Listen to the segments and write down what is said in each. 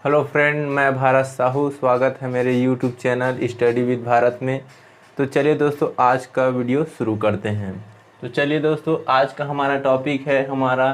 Hello friend, मैं भारत साहू। स्वागत है मेरे YouTube channel study with Bharat में। तो चलिए दोस्तों, आज का वीडियो शुरू करते हैं। तो चलिए दोस्तों, आज का हमारा टॉपिक है हमारा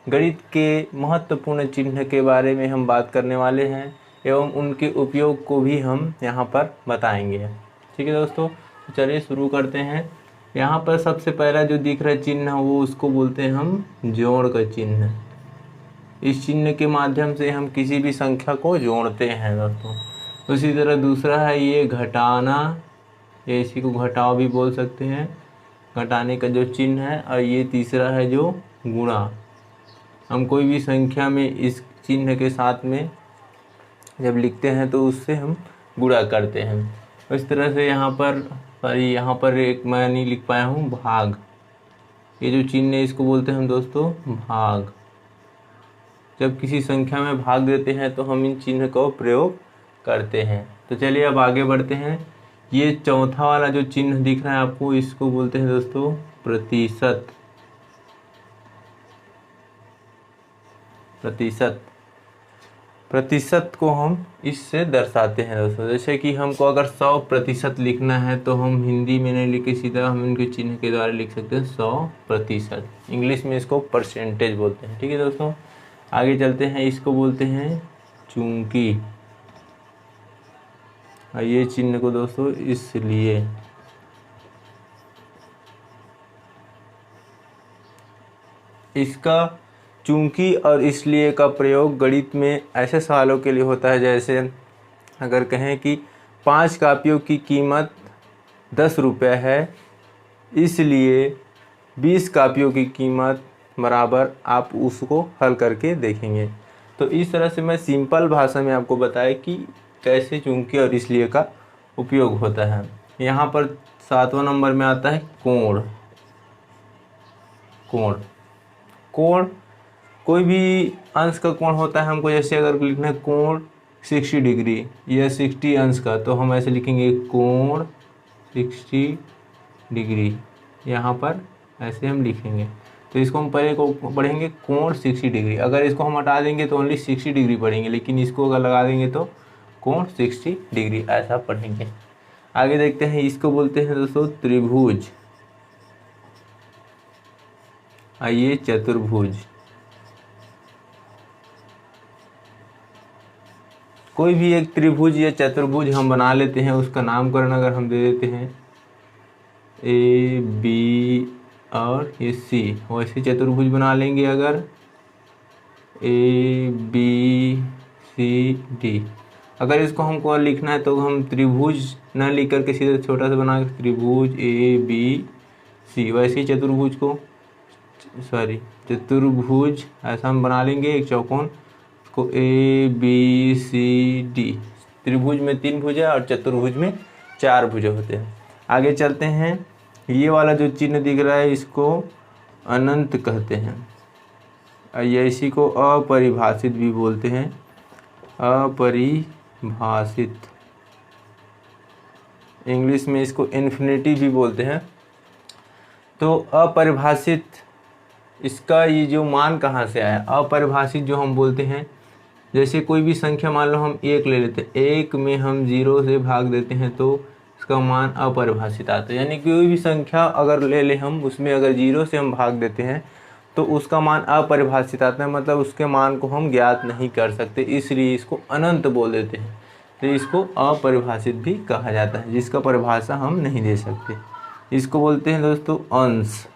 गणित के महत्वपूर्ण चिन्ह के बारे में हम बात करने वाले हैं एवं उनके उपयोग को भी हम यहाँ पर बताएंगे। ठीक है दोस्तों, तो चलिए शुरू करते हैं। यहाँ पर सबसे पहला जो दिख रहा है चिन्ह वो उसको बोलते हैं हम जोड़ का चिन्ह। इस चिन्ह के माध्यम से हम किसी भी संख्या को जोड़ते हैं दोस्तों। उसी तरह दूसरा है ये घटाना, ये इसी को घटाव भी बोल सकते हैं, घटाने का जो चिन्ह है। और ये तीसरा है जो गुणा। हम कोई भी संख्या में इस चिन्ह के साथ में जब लिखते हैं तो उससे हम गुणा करते हैं। इस तरह से यहाँ पर एक मैं नहीं लिख पाया हूँ, भाग। ये जो चिन्ह है इसको बोलते हैं हम दोस्तों भाग। जब किसी संख्या में भाग देते हैं तो हम इन चिन्ह का प्रयोग करते हैं। तो चलिए अब आगे बढ़ते हैं। ये चौथा वाला जो चिन्ह दिख रहा है आपको, इसको बोलते हैं दोस्तों प्रतिशत। प्रतिशत को हम इससे दर्शाते हैं दोस्तों। जैसे कि हमको अगर 100% लिखना है तो हम हिंदी में नहीं लिख के सीधा हम इनके चिन्ह के द्वारा लिख सकते हैं 100%। इंग्लिश में इसको परसेंटेज बोलते हैं। ठीक है दोस्तों, आगे चलते हैं। इसको बोलते हैं चूंकि। ये चिन्ह को दोस्तों इसलिए, इसका चूंकि और इसलिए का प्रयोग गणित में ऐसे सवालों के लिए होता है, जैसे अगर कहें कि 5 कापियों की कीमत 10 रुपये है, इसलिए 20 कापियों की कीमत बराबर। आप उसको हल करके देखेंगे। तो इस तरह से मैं सिंपल भाषा में आपको बताया कि कैसे चूंकि और इसलिए का उपयोग होता है। यहाँ पर 7वां नंबर में आता है कोण। कोई भी अंश का कोण होता है हमको, जैसे अगर लिखना है कोण 60 डिग्री या 60 अंश का, तो हम ऐसे लिखेंगे कोण 60 डिग्री। यहाँ पर ऐसे हम लिखेंगे। तो इसको हम पहले को पढ़ेंगे कोण 60 डिग्री। अगर इसको हम हटा देंगे तो ओनली 60 डिग्री पढ़ेंगे, लेकिन इसको अगर लगा देंगे तो कोण 60 डिग्री ऐसा पढ़ेंगे। आगे देखते हैं। इसको बोलते हैं दोस्तों त्रिभुज। आइए चतुर्भुज। कोई भी एक त्रिभुज या चतुर्भुज हम बना लेते हैं, उसका नामकरण अगर हम दे देते हैं ए बी और ये सी, वैसे चतुर्भुज बना लेंगे। अगर ए बी सी डी, अगर इसको हमको लिखना है तो हम त्रिभुज न लिख करके सीधे छोटा सा बना के त्रिभुज ए बी सी, वैसे ही चतुर्भुज ऐसा हम बना लेंगे एक चौकोन को ए बी सी डी। त्रिभुज में 3 भुजा और चतुर्भुज में 4 भुजा होते हैं। आगे चलते हैं। ये वाला जो चिन्ह दिख रहा है इसको अनंत कहते हैं। या इसी को अपरिभाषित भी बोलते हैं, अपरिभाषित। इंग्लिश में इसको इन्फिनिटी भी बोलते हैं। तो अपरिभाषित, इसका ये जो मान कहाँ से आया? अपरिभाषित जो हम बोलते हैं, जैसे कोई भी संख्या मान लो हम 1 ले लेते हैं, 1 में हम 0 से भाग देते हैं तो इसका मान अपरिभाषित आता है। यानी कोई भी संख्या अगर ले ले हम, उसमें अगर 0 से हम भाग देते हैं तो उसका मान अपरिभाषित आता है, मतलब उसके मान को हम ज्ञात नहीं कर सकते, इसलिए इसको अनंत बोल देते हैं। तो इसको अपरिभाषित भी कहा जाता है, जिसका परिभाषा हम नहीं दे सकते। इसको बोलते हैं दोस्तों अंश।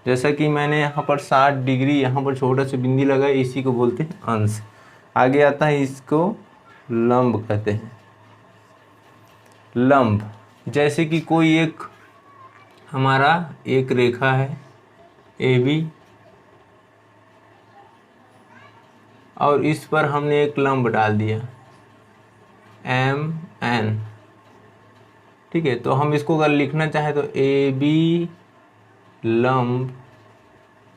जैसा कि मैंने यहाँ पर 60 डिग्री यहाँ पर छोटा सा बिंदी लगाया, इसी को बोलते हैं अंश। आगे आता है, इसको लंब कहते हैं। लंब, जैसे कि कोई एक हमारा एक रेखा है ए बी और इस पर हमने एक लंब डाल दिया एम एन। ठीक है, तो हम इसको अगर लिखना चाहें तो ए बी लंब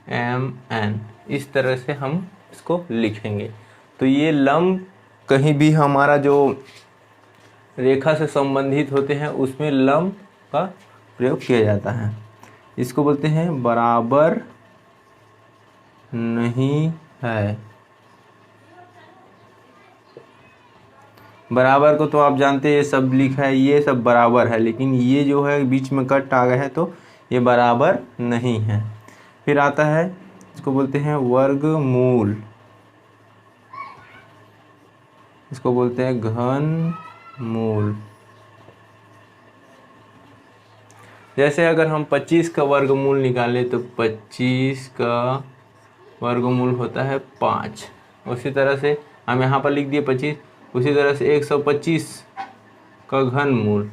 एम एन, इस तरह से हम इसको लिखेंगे। तो ये लंब कहीं भी हमारा जो रेखा से संबंधित होते हैं उसमें लंब का प्रयोग किया जाता है। इसको बोलते हैं बराबर नहीं है। बराबर को तो आप जानते हैं, ये सब लिखा है, ये सब बराबर है, लेकिन ये जो है बीच में कट आ गया है तो ये बराबर नहीं है। फिर आता है, इसको बोलते हैं वर्गमूल, इसको बोलते हैं घनमूल। जैसे अगर हम 25 का वर्गमूल निकालें तो 25 का वर्गमूल होता है 5। उसी तरह से हम यहाँ पर लिख दिए 25, उसी तरह से 125 का घनमूल,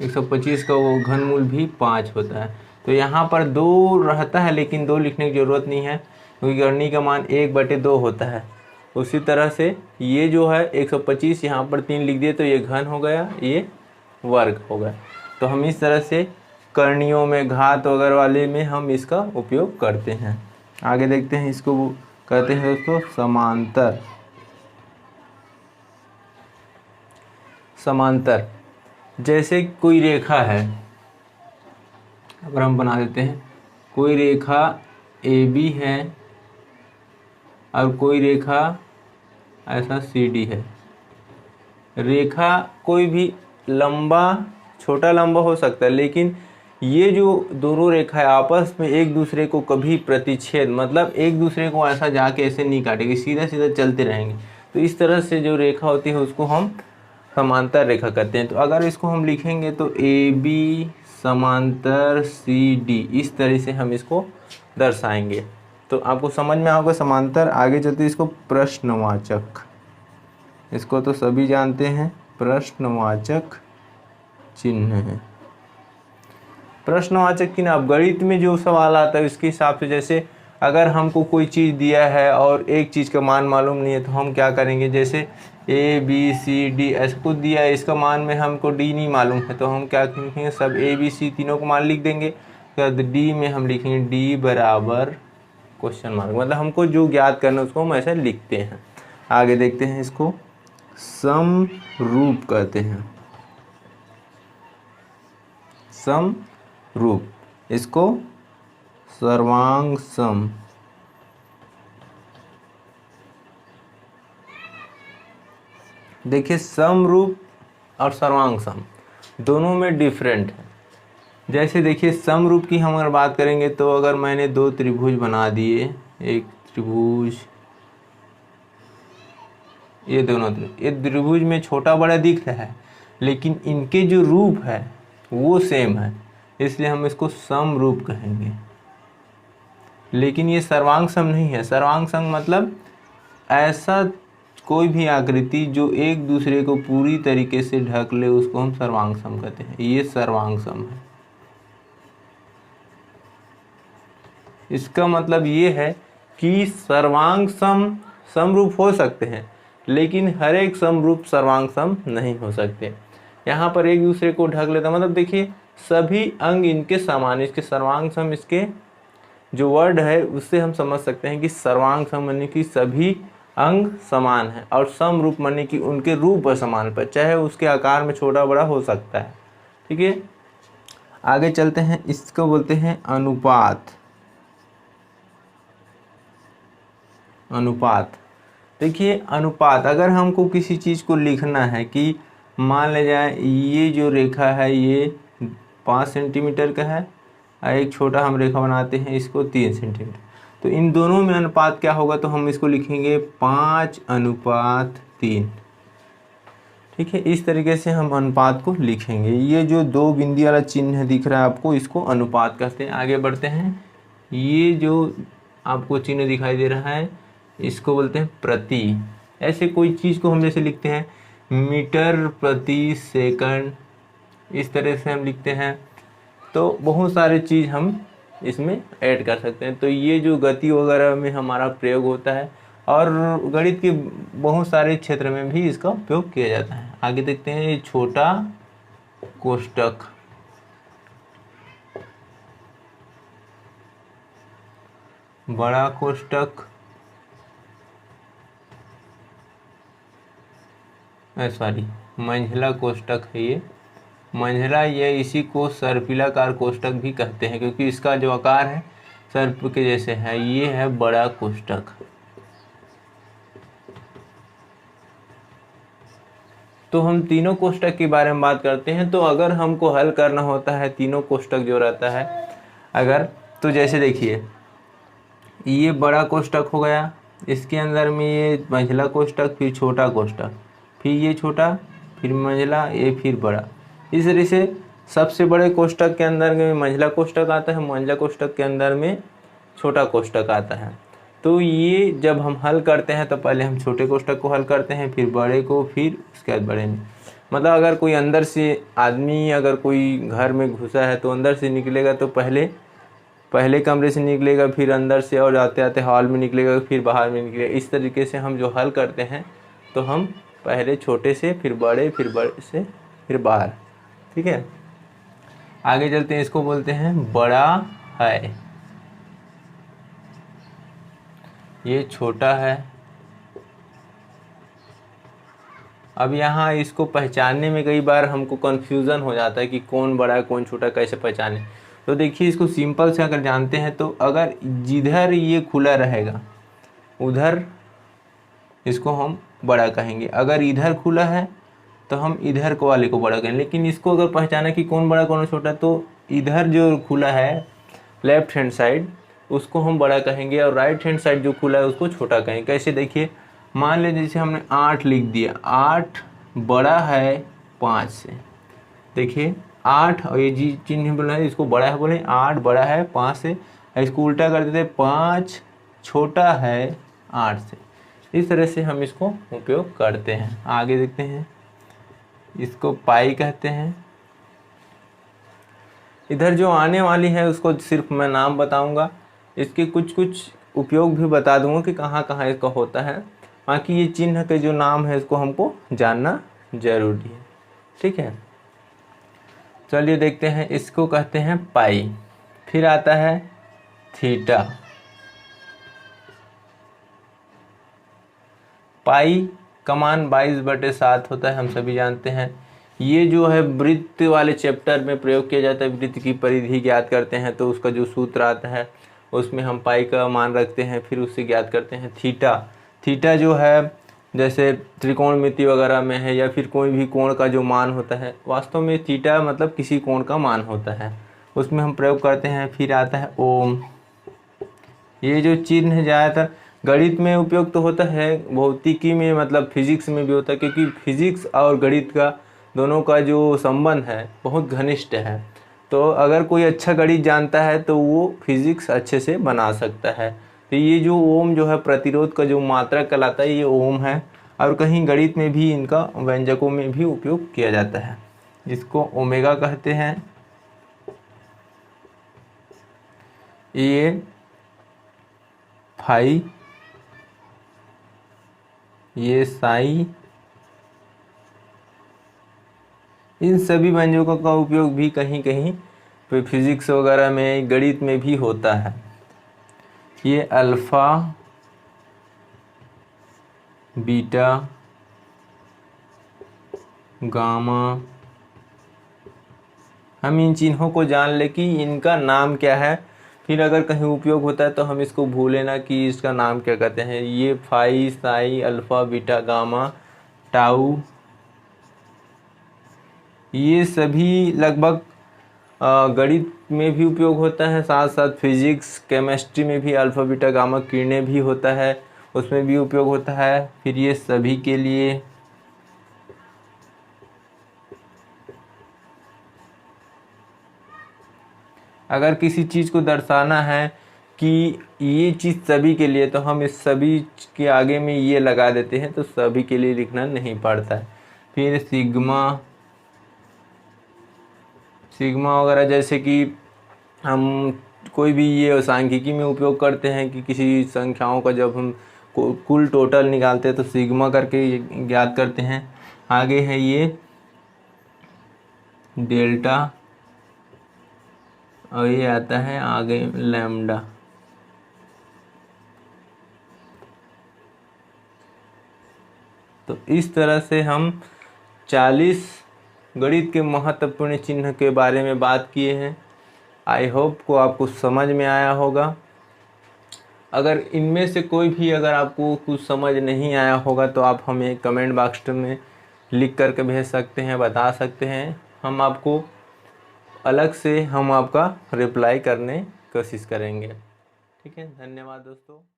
125 का वो घनमूल भी 5 होता है। तो यहाँ पर 2 रहता है, लेकिन 2 लिखने की ज़रूरत नहीं है क्योंकि गणनी का मान 1/2 होता है। उसी तरह से ये जो है 125 यहाँ पर 3 लिख दिए तो ये घन हो गया, ये वर्ग हो गया। तो हम इस तरह से करणियों में, घात वगैरह वाले में हम इसका उपयोग करते हैं। आगे देखते हैं, इसको कहते हैं दोस्तों समांतर। समांतर जैसे कोई रेखा है, अगर हम बना देते हैं, कोई रेखा AB है और कोई रेखा ऐसा CD है। रेखा कोई भी लंबा छोटा लंबा हो सकता है, लेकिन ये जो दोनों रेखाएं आपस में एक दूसरे को कभी प्रतिच्छेद, मतलब एक दूसरे को ऐसा जाके ऐसे नहीं काटेगी, सीधा सीधा चलते रहेंगे। तो इस तरह से जो रेखा होती है उसको हम समांतर रेखा कहते हैं। तो अगर इसको हम लिखेंगे तो AB समांतर CD, इस तरह से हम इसको दर्शाएंगे। तो आपको समझ में आओगे समांतर। आगे चलते इसको प्रश्नवाचक, इसको तो सभी जानते हैं, प्रश्नवाचक चिन्ह है। प्रश्नवाचक चिन्ह, अब गणित में जो सवाल आता है उसके हिसाब से, जैसे अगर हमको कोई चीज़ दिया है और एक चीज़ का मान मालूम नहीं है तो हम क्या करेंगे, जैसे ABCD ऐसा कुछ दिया है, इसका मान में हमको D नहीं मालूम है तो हम क्या लिखेंगे, सब ABC तीनों को मान लिख देंगे। तो D में हम लिखेंगे D बराबर क्वेश्चन मार्क, मतलब हमको जो ज्ञात करना है उसको हम ऐसे लिखते हैं। आगे देखते हैं, इसको समरूप कहते हैं। समरूप, इसको सर्वांग सम। देखिए समरूप और सर्वांग सम दोनों में डिफरेंट है। जैसे देखिए समरूप की हम अगर बात करेंगे तो अगर मैंने 2 त्रिभुज बना दिए, एक त्रिभुज, ये दोनों त्रिभुज, ये त्रिभुज में छोटा बड़ा दिखता है लेकिन इनके जो रूप है वो सेम है, इसलिए हम इसको समरूप कहेंगे। लेकिन ये सर्वांग सम नहीं है। सर्वांग सम मतलब ऐसा कोई भी आकृति जो एक दूसरे को पूरी तरीके से ढक ले उसको हम सर्वांग सम कहते हैं। ये सर्वांग सम है। इसका मतलब ये है कि सर्वांग सम समरूप हो सकते हैं लेकिन हर एक समरूप सर्वांग सम नहीं हो सकते। यहाँ पर एक दूसरे को ढक लेता, मतलब देखिए सभी अंग इनके समान, इसके सर्वांग सम, इसके जो वर्ड है उससे हम समझ सकते हैं कि सर्वांग सम माने कि सभी अंग समान है और समरूप माने कि उनके रूप समान पर, चाहे उसके आकार में छोटा बड़ा हो सकता है। ठीक है, आगे चलते हैं, इसको बोलते हैं अनुपात। अनुपात, देखिए अनुपात, अगर हमको किसी चीज़ को लिखना है कि मान ले जाए ये जो रेखा है ये 5 सेंटीमीटर का है और एक छोटा हम रेखा बनाते हैं इसको 3 सेंटीमीटर, तो इन दोनों में अनुपात क्या होगा, तो हम इसको लिखेंगे 5:3। ठीक है, इस तरीके से हम अनुपात को लिखेंगे। ये जो 2 बिंदी वाला चिन्ह दिख रहा है आपको, इसको अनुपात कहते हैं। आगे बढ़ते हैं, ये जो आपको चिन्ह दिखाई दे रहा है इसको बोलते हैं प्रति। ऐसे कोई चीज़ को हम जैसे लिखते हैं मीटर प्रति सेकंड, इस तरह से हम लिखते हैं। तो बहुत सारे चीज़ हम इसमें ऐड कर सकते हैं। तो ये जो गति वगैरह में हमारा प्रयोग होता है और गणित के बहुत सारे क्षेत्र में भी इसका उपयोग किया जाता है। आगे देखते हैं, ये छोटा कोष्ठक, बड़ा कोष्ठक, सॉरी मंझला कोष्ठक है ये मंझला, ये इसी को सर्पिलाकार कोष्ठक भी कहते हैं क्योंकि इसका जो आकार है सर्प के जैसे है। ये है बड़ा कोष्ठक। तो हम तीनों कोष्ठक के बारे में बात करते हैं। तो अगर हमको हल करना होता है तीनों कोष्ठक जो रहता है अगर, तो जैसे देखिए ये बड़ा कोष्ठक हो गया, इसके अंदर में ये मंझला कोष्ठक, फिर छोटा कोष्ठक, फिर ये छोटा, फिर मंझला, ये फिर बड़ा। इस तरह से सबसे बड़े कोष्ठक के अंदर में मंझला कोष्ठक आता है, मंझला कोष्ठक के अंदर में छोटा कोष्ठक आता है। तो ये जब हम हल करते हैं तो पहले हम छोटे कोष्ठक को हल करते हैं, फिर बड़े को, फिर उसके बाद बड़े में। मतलब अगर कोई अंदर से आदमी अगर कोई घर में घुसा है तो अंदर से निकलेगा तो पहले कमरे से निकलेगा, फिर अंदर से, और आते आते हॉल में निकलेगा, फिर बाहर में निकलेगा। इस तरीके से हम जो हल करते हैं तो हम पहले छोटे से, फिर बड़े से, फिर बाहर। ठीक है, आगे चलते हैं। इसको बोलते हैं बड़ा है, ये छोटा है। अब यहाँ इसको पहचानने में कई बार हमको कन्फ्यूज़न हो जाता है कि कौन बड़ा है कौन छोटा, कैसे पहचाने। तो देखिए इसको सिंपल से अगर जानते हैं तो अगर जिधर ये खुला रहेगा उधर इसको हम बड़ा कहेंगे, अगर इधर खुला है तो हम इधर को वाले को बड़ा कहेंगे। लेकिन इसको अगर पहचाना कि कौन बड़ा कौन छोटा, तो इधर जो खुला है लेफ्ट हैंड साइड उसको हम बड़ा कहेंगे, और राइट हैंड साइड जो खुला है उसको छोटा कहेंगे। कैसे, देखिए मान लीजिए जैसे हमने 8 लिख दिया, 8 बड़ा है 5 से। देखिए 8 और ये जी चिन्ह बोला है, इसको बड़ा है बोले, 8 बड़ा है 5 से। इसको उल्टा कर देते, 5 छोटा है 8 से। इस तरह से हम इसको उपयोग करते हैं। आगे देखते हैं, इसको पाई कहते हैं। इधर जो आने वाली है उसको सिर्फ मैं नाम बताऊंगा, इसके कुछ कुछ उपयोग भी बता दूंगा कि कहाँ कहाँ इसका होता है। बाकी ये चिन्ह के जो नाम है इसको हमको जानना जरूरी है। ठीक है, चलिए देखते हैं। इसको कहते हैं पाई। फिर आता है थीटा। पाई का मान 22/7 होता है, हम सभी जानते हैं। ये जो है वृत्त वाले चैप्टर में प्रयोग किया जाता है। वृत्त की परिधि ज्ञात करते हैं तो उसका जो सूत्र आता है उसमें हम पाई का मान रखते हैं, फिर उससे ज्ञात करते हैं थीटा जो है जैसे त्रिकोणमिति वगैरह में है, या फिर कोई भी कोण का जो मान होता है, वास्तव में थीटा मतलब किसी कोण का मान होता है, उसमें हम प्रयोग करते हैं। फिर आता है ओम। ये जो चिन्ह ज़्यादातर गणित में उपयोग तो होता है, भौतिकी में मतलब फिजिक्स में भी होता है, क्योंकि फिजिक्स और गणित का दोनों का जो संबंध है बहुत घनिष्ठ है। तो अगर कोई अच्छा गणित जानता है तो वो फिजिक्स अच्छे से बना सकता है। तो ये जो ओम जो है प्रतिरोध का जो मात्रा कहलाता है, ये ओम है। और कहीं गणित में भी इनका व्यंजकों में भी उपयोग किया जाता है, जिसको ओमेगा कहते हैं। ये फाई, ये साई, इन सभी व्यंजकों का उपयोग भी कहीं कहीं फिजिक्स वगैरह में गणित में भी होता है। ये अल्फा, बीटा, गामा, हम इन चिन्हों को जान ले कि इनका नाम क्या है, फिर अगर कहीं उपयोग होता है तो हम इसको भूले ना कि इसका नाम क्या कहते हैं। ये phi, psi, alpha, beta, gamma, tau, ये सभी लगभग गणित में भी उपयोग होता है, साथ साथ फिजिक्स केमिस्ट्री में भी अल्फा बीटा गामा किरणें भी होता है, उसमें भी उपयोग होता है। फिर ये सभी के लिए अगर किसी चीज़ को दर्शाना है कि ये चीज़ सभी के लिए, तो हम इस सभी के आगे में ये लगा देते हैं, तो सभी के लिए लिखना नहीं पड़ता है। फिर सिग्मा वगैरह, जैसे कि हम कोई भी ये सांख्यिकी में उपयोग करते हैं कि किसी संख्याओं का जब हम कुल टोटल निकालते हैं तो सिग्मा करके ज्ञात करते हैं। आगे है ये डेल्टा, और ये आता है आगे लैम्डा। तो इस तरह से हम 40 गणित के महत्वपूर्ण चिन्ह के बारे में बात किए हैं। आई होप को आपको समझ में आया होगा। अगर इनमें से कोई भी अगर आपको कुछ समझ नहीं आया होगा तो आप हमें कमेंट बॉक्स में लिख करके भेज सकते हैं, बता सकते हैं। हम आपको अलग से हम आपका रिप्लाई करने कोशिश करेंगे। ठीक है, धन्यवाद दोस्तों।